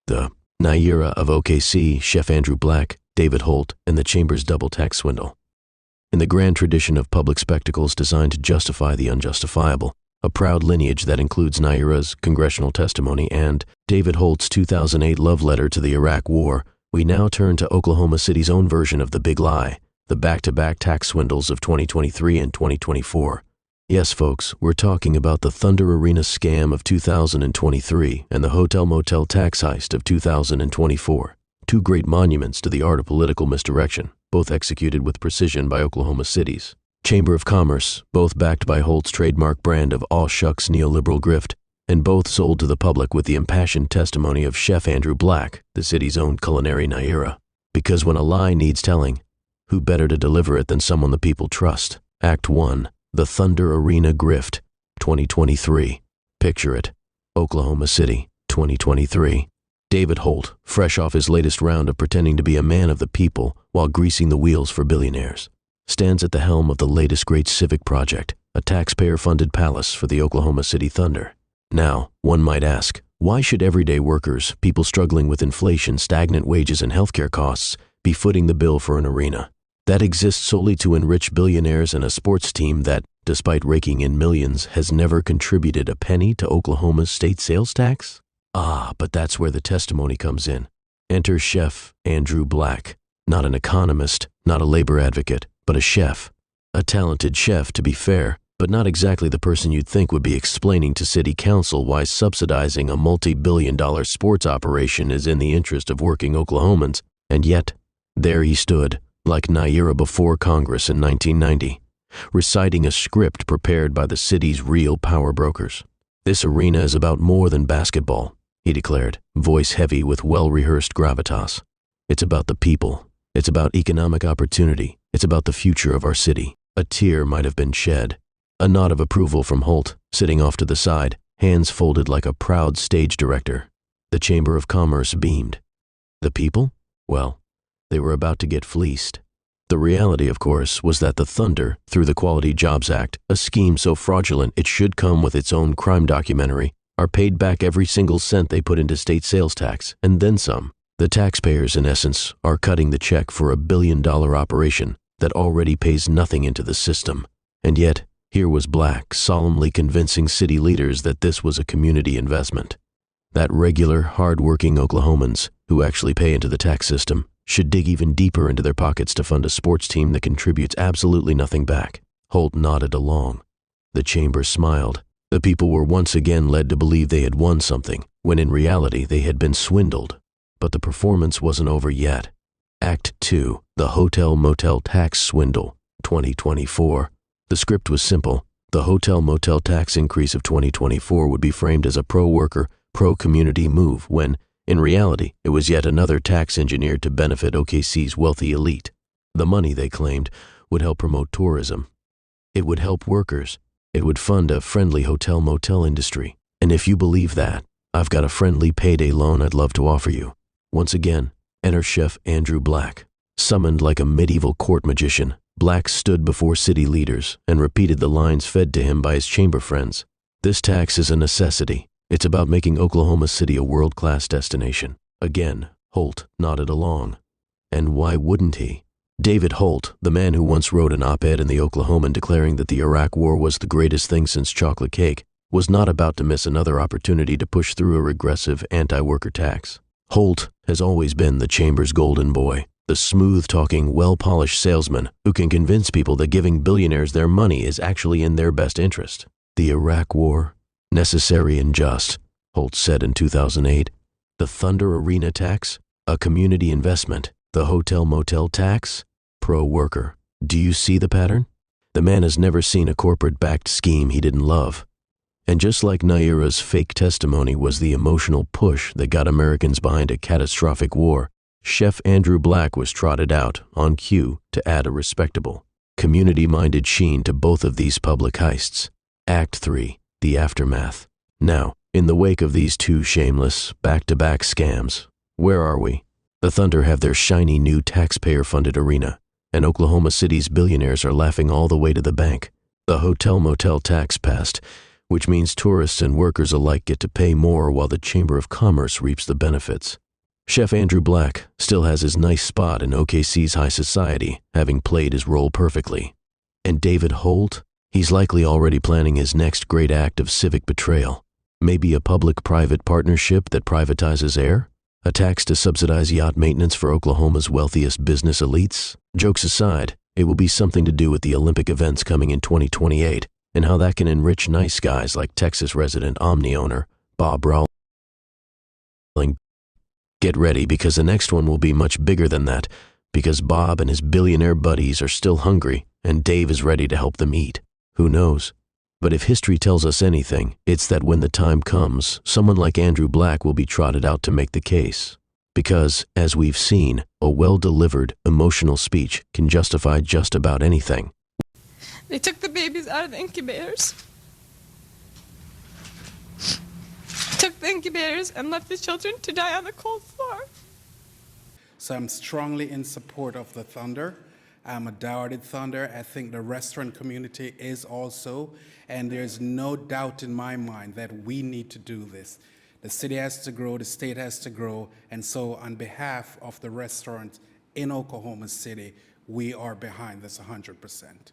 The Nayirah of OKC, Chef Andrew Black, David Holt, and the Chamber's double tax swindle. In the grand tradition of public spectacles designed to justify the unjustifiable, a proud lineage that includes Nayirah's congressional testimony and David Holt's 2008 love letter to the Iraq War, we now turn to Oklahoma City's own version of the big lie, the back-to-back tax swindles of 2023 and 2024. Yes, folks, we're talking about the Thunder Arena scam of 2023 and the hotel-motel tax heist of 2024, two great monuments to the art of political misdirection, both executed with precision by Oklahoma City's Chamber of Commerce, both backed by Holt's trademark brand of all-shucks neoliberal grift, and both sold to the public with the impassioned testimony of Chef Andrew Black, the city's own culinary Nayirah. Because when a lie needs telling, who better to deliver it than someone the people trust? Act 1. The Thunder Arena Grift, 2023. Picture it. Oklahoma City, 2023. David Holt, fresh off his latest round of pretending to be a man of the people while greasing the wheels for billionaires, stands at the helm of the latest great civic project, a taxpayer-funded palace for the Oklahoma City Thunder. Now, one might ask, why should everyday workers, people struggling with inflation, stagnant wages, and healthcare costs, be footing the bill for an arena that exists solely to enrich billionaires and a sports team that, despite raking in millions, has never contributed a penny to Oklahoma's state sales tax? But that's where the testimony comes in. Enter Chef Andrew Black, not an economist, not a labor advocate, but a chef. A talented chef, to be fair, but not exactly the person you'd think would be explaining to city council why subsidizing a multi-billion-dollar sports operation is in the interest of working Oklahomans. And yet, there he stood, like Nayirah before Congress in 1990, reciting a script prepared by the city's real power brokers. This arena is about more than basketball, he declared, voice heavy with well-rehearsed gravitas. It's about the people. It's about economic opportunity. It's about the future of our city. A tear might have been shed. A nod of approval from Holt, sitting off to the side, hands folded like a proud stage director. The Chamber of Commerce beamed. The people? Well, they were about to get fleeced. The reality, of course, was that the Thunder, through the Quality Jobs Act, a scheme so fraudulent it should come with its own crime documentary, are paid back every single cent they put into state sales tax, and then some. The taxpayers, in essence, are cutting the check for a billion-dollar operation that already pays nothing into the system. And yet, here was Black solemnly convincing city leaders that this was a community investment. That regular, hard-working Oklahomans, who actually pay into the tax system, should dig even deeper into their pockets to fund a sports team that contributes absolutely nothing back. Holt nodded along. The chamber smiled. The people were once again led to believe they had won something, when in reality they had been swindled. But the performance wasn't over yet. Act 2, the Hotel-Motel Tax Swindle, 2024. The script was simple. The hotel-motel tax increase of 2024 would be framed as a pro-worker, pro-community move when, in reality, it was yet another tax engineered to benefit OKC's wealthy elite. The money, they claimed, would help promote tourism. It would help workers. It would fund a friendly hotel-motel industry. And if you believe that, I've got a friendly payday loan I'd love to offer you. Once again, enter Chef Andrew Black. Summoned like a medieval court magician, Black stood before city leaders and repeated the lines fed to him by his chamber friends. This tax is a necessity. It's about making Oklahoma City a world-class destination. Again, Holt nodded along. And why wouldn't he? David Holt, the man who once wrote an op-ed in the Oklahoman declaring that the Iraq War was the greatest thing since chocolate cake, was not about to miss another opportunity to push through a regressive anti-worker tax. Holt has always been the chamber's golden boy, the smooth-talking, well-polished salesman who can convince people that giving billionaires their money is actually in their best interest. The Iraq War? Necessary and just, Holt said in 2008. The Thunder Arena tax? A community investment. The hotel-motel tax? Pro-worker. Do you see the pattern? The man has never seen a corporate-backed scheme he didn't love. And just like Nayirah's fake testimony was the emotional push that got Americans behind a catastrophic war, Chef Andrew Black was trotted out, on cue, to add a respectable, community-minded sheen to both of these public heists. Act 3. The aftermath. Now, in the wake of these two shameless, back-to-back scams, where are we? The Thunder have their shiny new taxpayer-funded arena, and Oklahoma City's billionaires are laughing all the way to the bank. The hotel-motel tax passed, which means tourists and workers alike get to pay more while the Chamber of Commerce reaps the benefits. Chef Andrew Black still has his nice spot in OKC's high society, having played his role perfectly. And David Holt? He's likely already planning his next great act of civic betrayal. Maybe a public-private partnership that privatizes air? A tax to subsidize yacht maintenance for Oklahoma's wealthiest business elites? Jokes aside, it will be something to do with the Olympic events coming in 2028 and how that can enrich nice guys like Texas resident Omni owner Bob Rowling. Get ready, because the next one will be much bigger than that, because Bob and his billionaire buddies are still hungry and Dave is ready to help them eat. Who knows? But if history tells us anything, it's that when the time comes, someone like Andrew Black will be trotted out to make the case. Because, as we've seen, a well-delivered, emotional speech can justify just about anything. They took the babies out of the incubators. Took the incubators and left the children to die on the cold floor. So I'm strongly in support of the Thunder. I'm a doubted Thunder. I think the restaurant community is also, and there's no doubt in my mind that we need to do this. The city has to grow, the state has to grow, and so on behalf of the restaurants in Oklahoma City, we are behind this 100%.